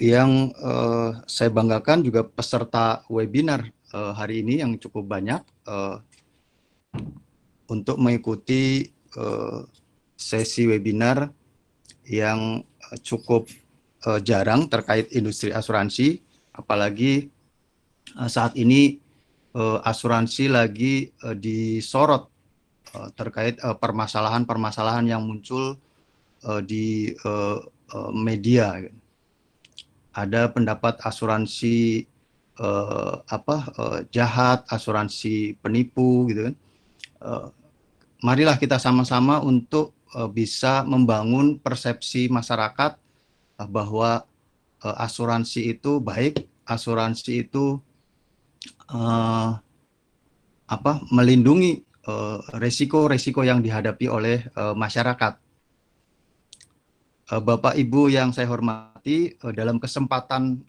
yang saya banggakan juga peserta webinar hari ini yang cukup banyak untuk mengikuti sesi webinar yang cukup jarang terkait industri asuransi, apalagi saat ini asuransi lagi disorot terkait permasalahan-permasalahan yang muncul di media. Ada pendapat asuransi jahat, asuransi penipu, gitu kan. Marilah kita sama-sama untuk bisa membangun persepsi masyarakat bahwa asuransi itu baik, asuransi itu melindungi resiko-resiko yang dihadapi oleh masyarakat. Bapak Ibu yang saya hormati, dalam kesempatan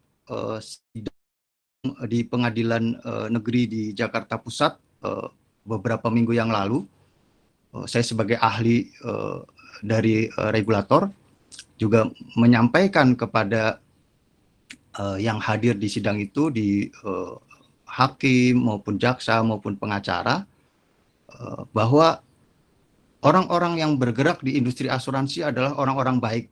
sidang di Pengadilan Negeri di Jakarta Pusat beberapa minggu yang lalu, saya sebagai ahli dari regulator juga menyampaikan kepada yang hadir di sidang itu, di hakim maupun jaksa maupun pengacara, bahwa orang-orang yang bergerak di industri asuransi adalah orang-orang baik.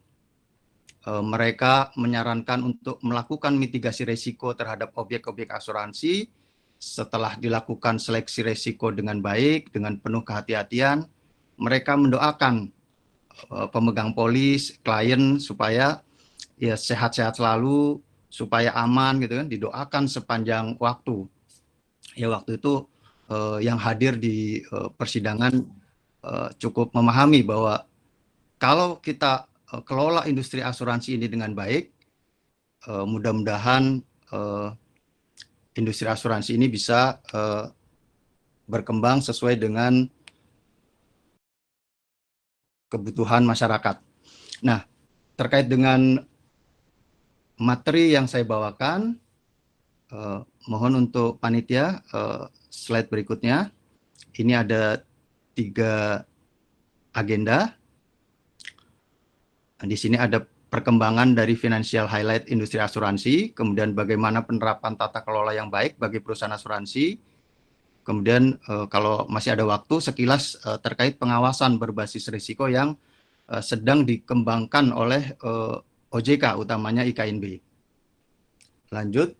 Mereka menyarankan untuk melakukan mitigasi risiko terhadap objek-objek asuransi. Setelah dilakukan seleksi risiko dengan baik, dengan penuh kehati-hatian, mereka mendoakan pemegang polis, klien supaya ya sehat-sehat selalu, supaya aman, gitu kan, didoakan sepanjang waktu. Ya waktu itu yang hadir di persidangan cukup memahami bahwa kalau kita kelola industri asuransi ini dengan baik, mudah-mudahan industri asuransi ini bisa berkembang sesuai dengan kebutuhan masyarakat. Nah, terkait dengan materi yang saya bawakan, mohon untuk panitia slide berikutnya. Ini ada 3 agenda. Di sini ada perkembangan dari financial highlight industri asuransi, kemudian bagaimana penerapan tata kelola yang baik bagi perusahaan asuransi, kemudian kalau masih ada waktu sekilas terkait pengawasan berbasis risiko yang sedang dikembangkan oleh OJK, utamanya IKNB. Lanjut.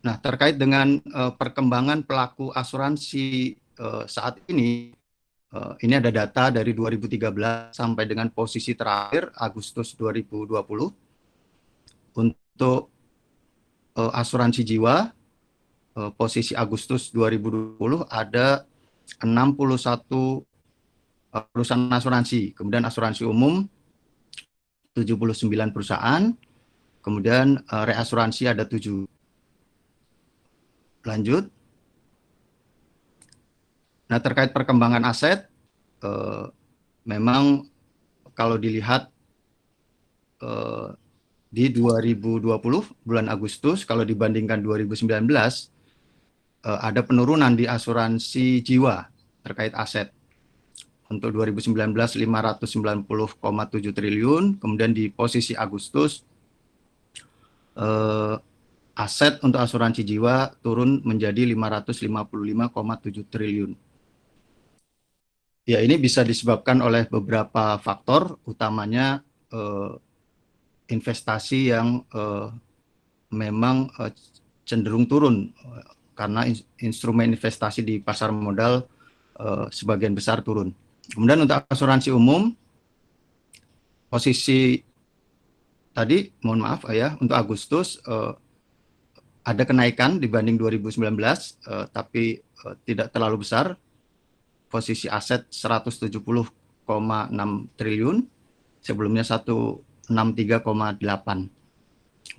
Nah, terkait dengan perkembangan pelaku asuransi saat ini ada data dari 2013 sampai dengan posisi terakhir Agustus 2020. Untuk asuransi jiwa, posisi Agustus 2020 ada 61 perusahaan asuransi, kemudian asuransi umum 79 perusahaan, kemudian reasuransi ada 7. Lanjut. Nah, terkait perkembangan aset, memang kalau dilihat di 2020 bulan Agustus, kalau dibandingkan 2019, ada penurunan di asuransi jiwa terkait aset. Untuk 2019 590,7 triliun, kemudian di posisi Agustus aset untuk asuransi jiwa turun menjadi 555,7 triliun. Ya, ini bisa disebabkan oleh beberapa faktor, utamanya investasi yang memang cenderung turun karena instrumen investasi di pasar modal sebagian besar turun. Kemudian untuk asuransi umum, posisi tadi, mohon maaf ya, untuk Agustus ada kenaikan dibanding 2019, tapi tidak terlalu besar. Posisi aset 170,6 triliun, sebelumnya 163,8.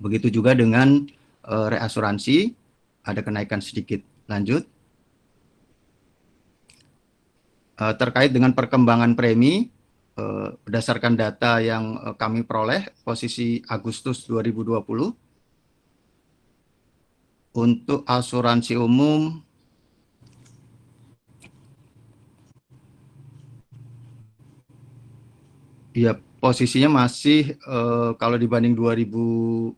Begitu juga dengan reasuransi, ada kenaikan sedikit. Lanjut. Terkait dengan perkembangan premi, berdasarkan data yang kami peroleh, posisi Agustus 2020, untuk asuransi umum Ya, posisinya masih kalau dibanding 2019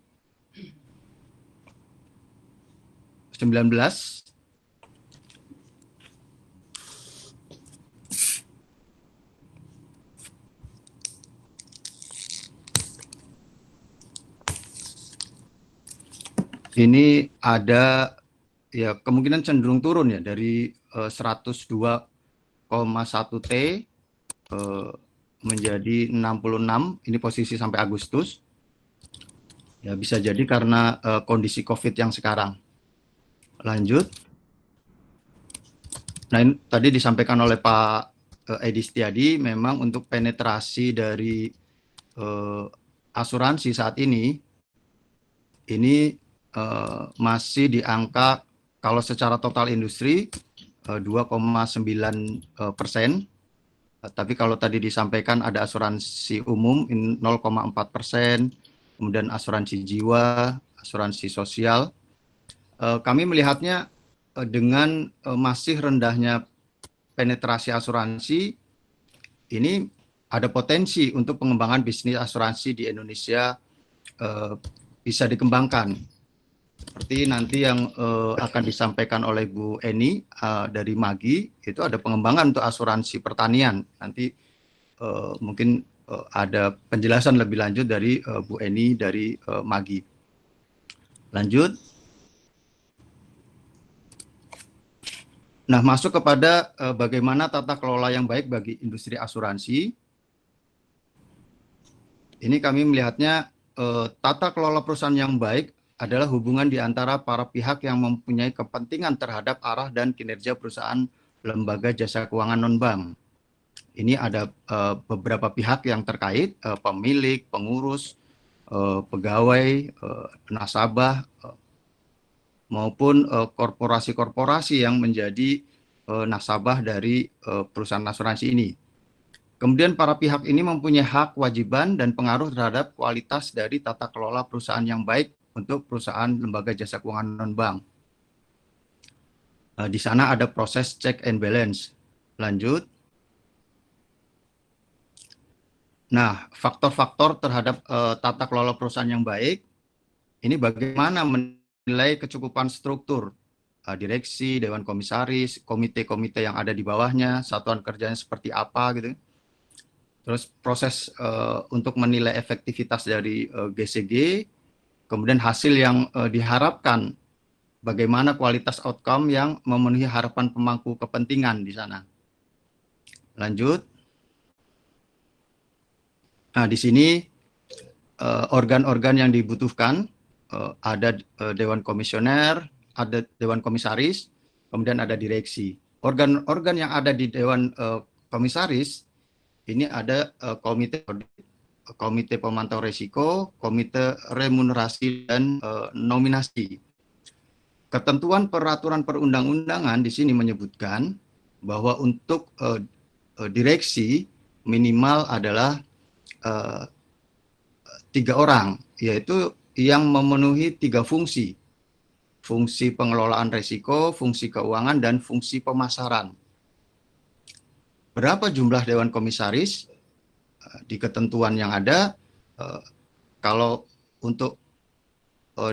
ini ada ya kemungkinan cenderung turun ya dari 102,1 T menjadi 66, ini posisi sampai Agustus. Ya bisa jadi karena kondisi COVID yang sekarang. Lanjut. Nah, ini tadi disampaikan oleh Pak Edi Setiadi, memang untuk penetrasi dari asuransi saat ini masih di angka kalau secara total industri 2,9%. Tapi kalau tadi disampaikan ada asuransi umum 0,4%, kemudian asuransi jiwa, asuransi sosial. Kami melihatnya dengan masih rendahnya penetrasi asuransi, ini ada potensi untuk pengembangan bisnis asuransi di Indonesia bisa dikembangkan. Seperti nanti yang akan disampaikan oleh Bu Eni dari Magi, itu ada pengembangan untuk asuransi pertanian. Nanti mungkin ada penjelasan lebih lanjut dari Bu Eni dari Magi. Lanjut. Nah, masuk kepada bagaimana tata kelola yang baik bagi industri asuransi. Ini kami melihatnya tata kelola perusahaan yang baik adalah hubungan di antara para pihak yang mempunyai kepentingan terhadap arah dan kinerja perusahaan lembaga jasa keuangan non-bank. Ini ada beberapa pihak yang terkait, pemilik, pengurus, pegawai, nasabah, maupun korporasi-korporasi yang menjadi nasabah dari perusahaan asuransi ini. Kemudian para pihak ini mempunyai hak, kewajiban, dan pengaruh terhadap kualitas dari tata kelola perusahaan yang baik untuk perusahaan lembaga jasa keuangan non-bank. Di sana ada proses check and balance. Lanjut. Nah, faktor-faktor terhadap tata kelola perusahaan yang baik, ini bagaimana menilai kecukupan struktur direksi, dewan komisaris, komite-komite yang ada di bawahnya, satuan kerjanya seperti apa gitu. Terus proses untuk menilai efektivitas dari GCG, kemudian hasil yang diharapkan, bagaimana kualitas outcome yang memenuhi harapan pemangku kepentingan di sana. Lanjut. Nah, di sini organ-organ yang dibutuhkan, ada dewan komisioner, ada dewan komisaris, kemudian ada direksi. Organ-organ yang ada di dewan komisaris, ini ada komite pemantau risiko, komite remunerasi dan nominasi. Ketentuan peraturan perundang-undangan di sini menyebutkan bahwa untuk direksi minimal adalah 3 orang, yaitu yang memenuhi 3 fungsi. Fungsi pengelolaan risiko, fungsi keuangan, dan fungsi pemasaran. Berapa jumlah dewan komisaris? Di ketentuan yang ada, kalau untuk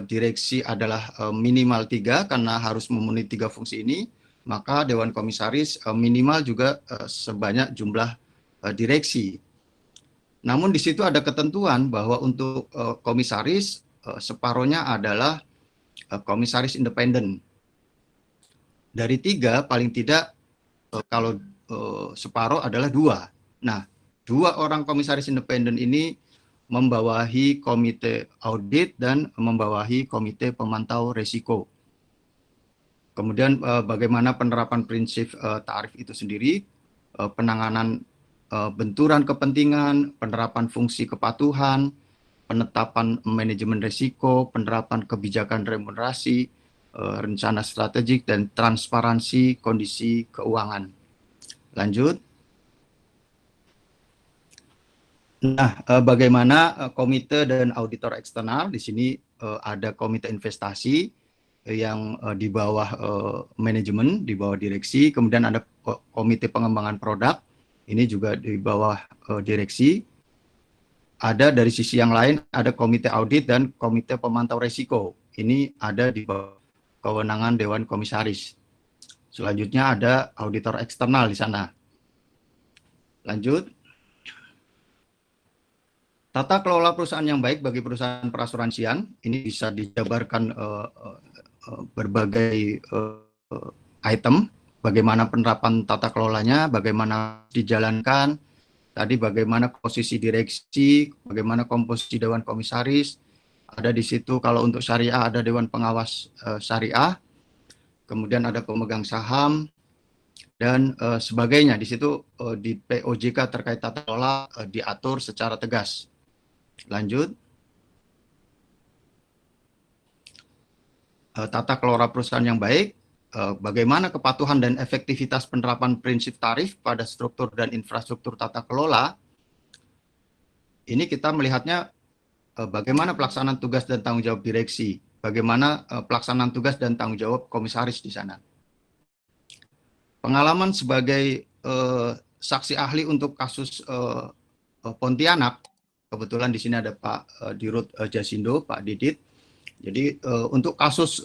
direksi adalah minimal 3 karena harus memenuhi 3 fungsi ini, maka dewan komisaris minimal juga sebanyak jumlah direksi. Namun di situ ada ketentuan bahwa untuk komisaris separuhnya adalah komisaris independen. Dari 3 paling tidak kalau separuh adalah 2. Nah, 2 orang komisaris independen ini membawahi komite audit dan membawahi komite pemantau risiko. Kemudian bagaimana penerapan prinsip tarif itu sendiri, penanganan benturan kepentingan, penerapan fungsi kepatuhan, penetapan manajemen risiko, penerapan kebijakan remunerasi, rencana strategik, dan transparansi kondisi keuangan. Lanjut. Nah, bagaimana komite dan auditor eksternal? Di sini ada komite investasi yang di bawah manajemen, di bawah direksi, kemudian ada komite pengembangan produk, ini juga di bawah direksi, ada dari sisi yang lain, ada komite audit dan komite pemantau risiko. Ini ada di bawah kewenangan Dewan Komisaris. Selanjutnya ada auditor eksternal di sana. Lanjut. Tata kelola perusahaan yang baik bagi perusahaan perasuransian, ini bisa dijabarkan berbagai item, bagaimana penerapan tata kelolanya, bagaimana dijalankan, tadi bagaimana posisi direksi, bagaimana komposisi Dewan Komisaris, ada di situ kalau untuk syariah ada Dewan Pengawas Syariah, kemudian ada pemegang saham, dan sebagainya. Di situ di POJK terkait tata kelola diatur secara tegas. Lanjut. Tata kelola perusahaan yang baik, bagaimana kepatuhan dan efektivitas penerapan prinsip tarif pada struktur dan infrastruktur tata kelola. Ini kita melihatnya bagaimana pelaksanaan tugas dan tanggung jawab direksi, bagaimana pelaksanaan tugas dan tanggung jawab komisaris di sana. Pengalaman sebagai saksi ahli untuk kasus Pontianak, kebetulan di sini ada Pak Dirut Jasindo, Pak Didit. Jadi untuk kasus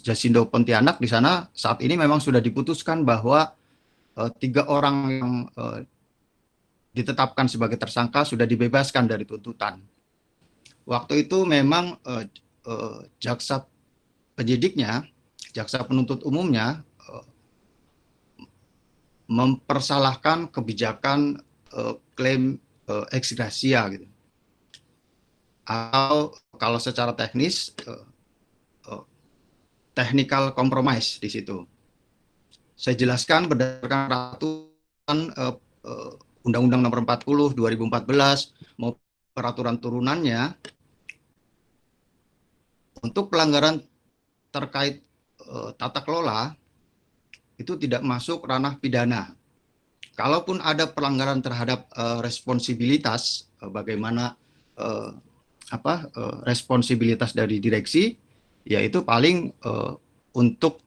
Jasindo Pontianak di sana saat ini memang sudah diputuskan bahwa 3 orang yang ditetapkan sebagai tersangka sudah dibebaskan dari tuntutan. Waktu itu memang jaksa penyidiknya, jaksa penuntut umumnya mempersalahkan kebijakan klaim ex gratia gitu. Atau kalau secara teknis technical compromise di situ. Saya jelaskan berdasarkan peraturan Undang-Undang Nomor 40 2014 maupun peraturan turunannya, untuk pelanggaran terkait tata kelola itu tidak masuk ranah pidana. Kalaupun ada pelanggaran terhadap responsibilitas, bagaimana responsibilitas dari direksi, yaitu paling untuk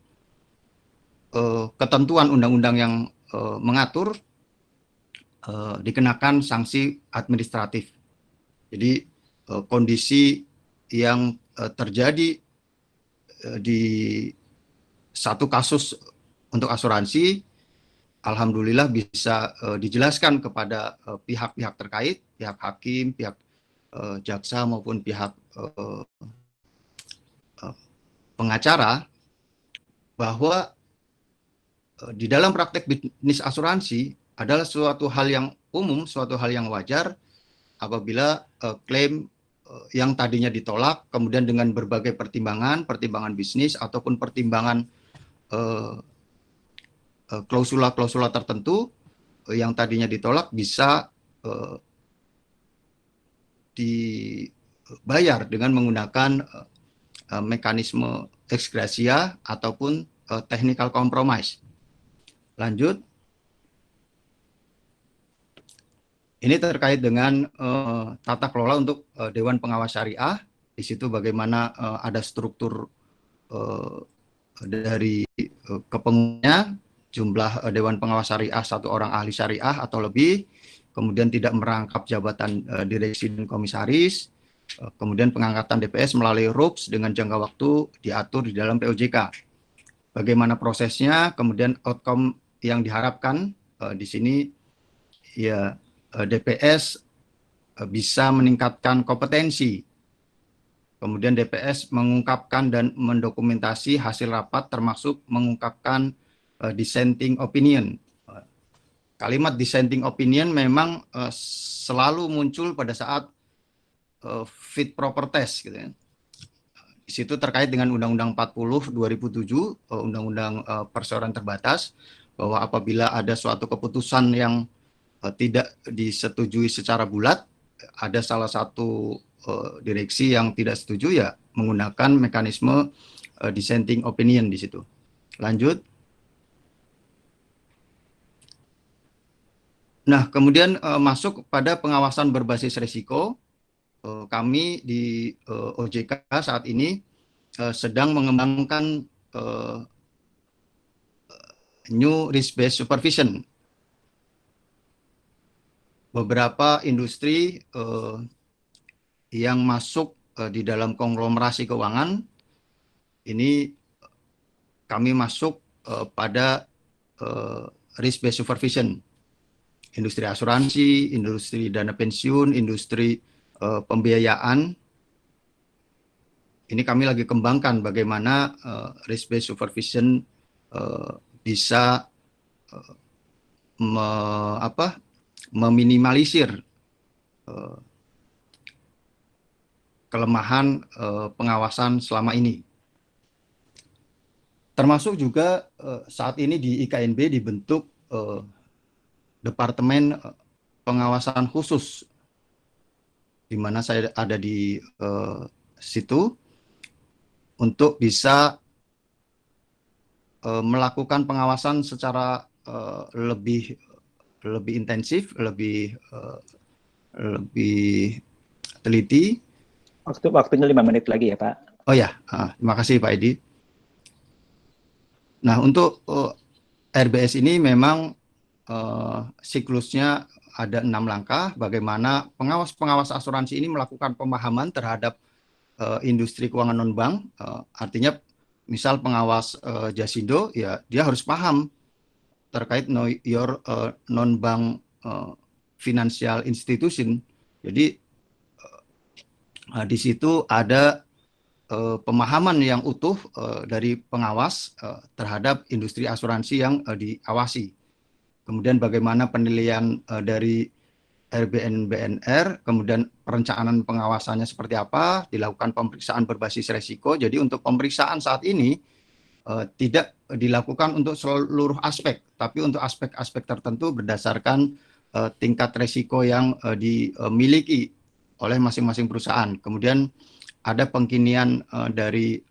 ketentuan undang-undang yang mengatur dikenakan sanksi administratif. Jadi kondisi yang terjadi di satu kasus untuk asuransi, alhamdulillah bisa dijelaskan kepada pihak-pihak terkait, pihak hakim, pihak jaksa maupun pihak pengacara, bahwa di dalam praktek bisnis asuransi adalah suatu hal yang umum, suatu hal yang wajar apabila klaim yang tadinya ditolak kemudian dengan berbagai pertimbangan bisnis ataupun pertimbangan klausula-klausula tertentu yang tadinya ditolak bisa dibayar dengan menggunakan mekanisme ex gratia ataupun technical compromise. Lanjut. Ini terkait dengan tata kelola untuk Dewan Pengawas Syariah. Di situ bagaimana ada struktur dari kepengurusnya, jumlah Dewan Pengawas Syariah 1 orang ahli syariah atau lebih, kemudian tidak merangkap jabatan direksi dan komisaris, kemudian pengangkatan DPS melalui RUPS dengan jangka waktu diatur di dalam POJK. Bagaimana prosesnya, kemudian outcome yang diharapkan di sini ya DPS bisa meningkatkan kompetensi. Kemudian DPS mengungkapkan dan mendokumentasi hasil rapat termasuk mengungkapkan dissenting opinion. Kalimat dissenting opinion memang selalu muncul pada saat fit proper test gitu ya. Di situ terkait dengan Undang-Undang 40 2007, Undang-Undang Perseroan Terbatas, bahwa apabila ada suatu keputusan yang tidak disetujui secara bulat, ada salah satu direksi yang tidak setuju, ya menggunakan mekanisme dissenting opinion di situ. Lanjut. Nah, kemudian masuk pada pengawasan berbasis risiko. Kami di OJK saat ini sedang mengembangkan new risk-based supervision. beberapa industri yang masuk di dalam konglomerasi keuangan ini kami masuk pada risk based supervision, industri asuransi, industri dana pensiun, industri pembiayaan. Ini kami lagi kembangkan bagaimana risk based supervision bisa meminimalisir kelemahan pengawasan selama ini. Termasuk juga saat ini di IKNB dibentuk Departemen Pengawasan Khusus, di mana saya ada di situ untuk bisa melakukan pengawasan secara lebih intensif, lebih teliti. Waktunya 5 menit lagi ya Pak. Oh ya, terima kasih Pak Edi. Nah, untuk RBS ini memang siklusnya ada 6 langkah. Bagaimana pengawas asuransi ini melakukan pemahaman terhadap industri keuangan non-bank. Artinya, misal pengawas Jasindo, ya dia harus paham terkait know your non-bank financial institution. Jadi di situ ada pemahaman yang utuh dari pengawas terhadap industri asuransi yang diawasi. Kemudian bagaimana penilaian dari RBN-BNR, kemudian perencanaan pengawasannya seperti apa, dilakukan pemeriksaan berbasis resiko. Jadi untuk pemeriksaan saat ini tidak dilakukan untuk seluruh aspek, tapi untuk aspek-aspek tertentu berdasarkan tingkat resiko yang dimiliki oleh masing-masing perusahaan. Kemudian ada pengkinian dari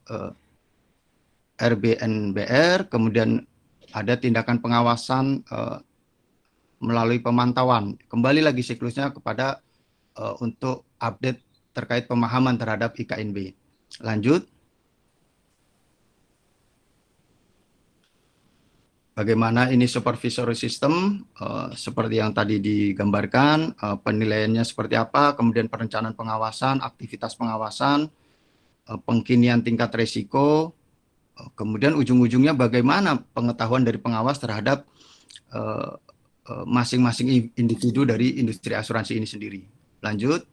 RBNBR, kemudian ada tindakan pengawasan melalui pemantauan. Kembali lagi siklusnya kepada untuk update terkait pemahaman terhadap IKNB. Lanjut. Bagaimana ini supervisory system, seperti yang tadi digambarkan, penilaiannya seperti apa, kemudian perencanaan pengawasan, aktivitas pengawasan, pengkinian tingkat risiko, kemudian ujung-ujungnya bagaimana pengetahuan dari pengawas terhadap masing-masing individu dari industri asuransi ini sendiri. Lanjut.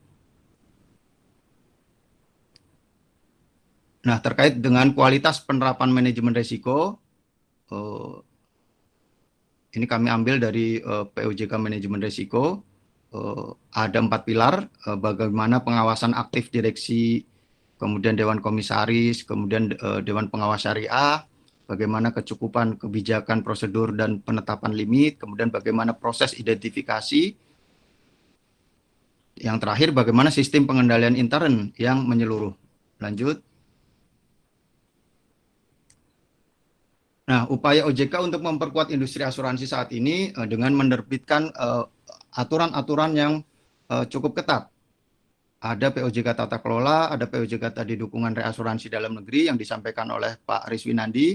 Nah, terkait dengan kualitas penerapan manajemen risiko, ini kami ambil dari POJK Manajemen Risiko. Ada 4 pilar, bagaimana pengawasan aktif direksi, kemudian Dewan Komisaris, kemudian Dewan Pengawas Syariah, bagaimana kecukupan kebijakan prosedur dan penetapan limit, kemudian bagaimana proses identifikasi, yang terakhir bagaimana sistem pengendalian intern yang menyeluruh. Lanjut. Nah, upaya OJK untuk memperkuat industri asuransi saat ini dengan menerbitkan aturan-aturan yang cukup ketat. Ada POJK Tata Kelola, ada POJK tadi dukungan reasuransi dalam negeri yang disampaikan oleh Pak Riswinandi.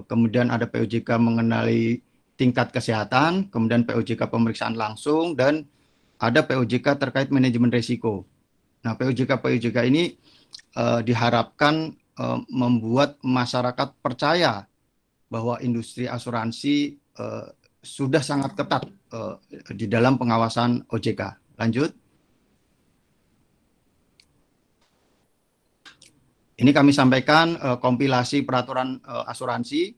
Kemudian ada POJK mengenali tingkat kesehatan, kemudian POJK pemeriksaan langsung, dan ada POJK terkait manajemen risiko. Nah, POJK ini diharapkan membuat masyarakat percaya bahwa industri asuransi sudah sangat ketat di dalam pengawasan OJK. Lanjut. Ini kami sampaikan kompilasi peraturan asuransi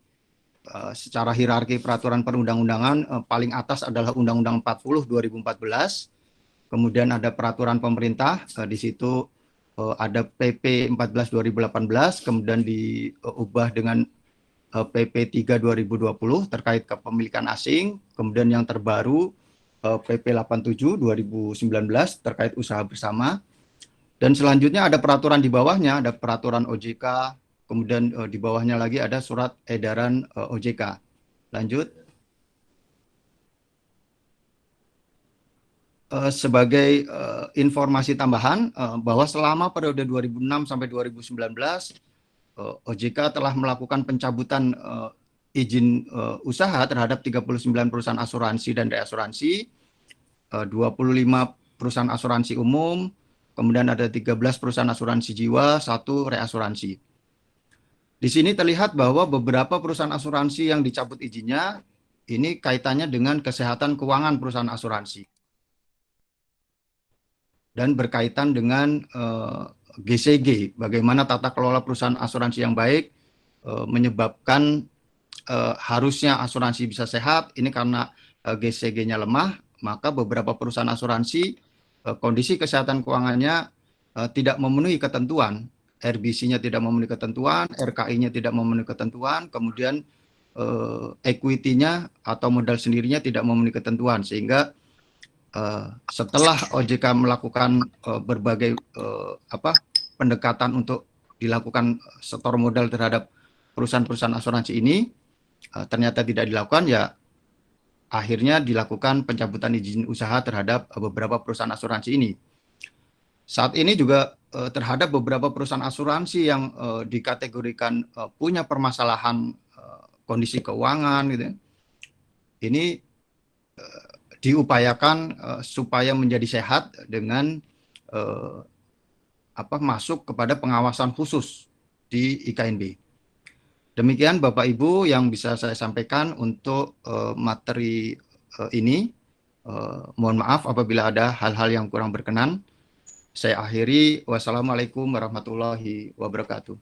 secara hierarki peraturan perundang-undangan. Paling atas adalah Undang-Undang 40 2014. Kemudian ada peraturan pemerintah, di situ ada PP 14 2018, kemudian diubah dengan PP 3 2020 terkait kepemilikan asing, kemudian yang terbaru PP 87 2019 terkait usaha bersama, dan selanjutnya ada peraturan di bawahnya, ada peraturan OJK, kemudian di bawahnya lagi ada surat edaran OJK. Lanjut. Sebagai informasi tambahan bahwa selama periode 2006 sampai 2019 OJK telah melakukan pencabutan izin usaha terhadap 39 perusahaan asuransi dan reasuransi. 25 perusahaan asuransi umum, kemudian ada 13 perusahaan asuransi jiwa, 1 reasuransi. Di sini terlihat bahwa beberapa perusahaan asuransi yang dicabut izinnya ini kaitannya dengan kesehatan keuangan perusahaan asuransi dan berkaitan dengan GCG, bagaimana tata kelola perusahaan asuransi yang baik menyebabkan harusnya asuransi bisa sehat. Ini karena GCG-nya lemah, maka beberapa perusahaan asuransi kondisi kesehatan keuangannya tidak memenuhi ketentuan, RBC-nya tidak memenuhi ketentuan, RKI-nya tidak memenuhi ketentuan, kemudian equity-nya atau modal sendirinya tidak memenuhi ketentuan, sehingga setelah OJK melakukan berbagai pendekatan untuk dilakukan setor modal terhadap perusahaan-perusahaan asuransi ini, ternyata tidak dilakukan, ya akhirnya dilakukan pencabutan izin usaha terhadap beberapa perusahaan asuransi ini. Saat ini juga terhadap beberapa perusahaan asuransi yang dikategorikan punya permasalahan kondisi keuangan, gitu, ini diupayakan supaya menjadi sehat dengan masuk kepada pengawasan khusus di IKNB. Demikian Bapak Ibu yang bisa saya sampaikan untuk materi ini. Mohon maaf apabila ada hal-hal yang kurang berkenan. Saya akhiri. Wassalamualaikum warahmatullahi wabarakatuh.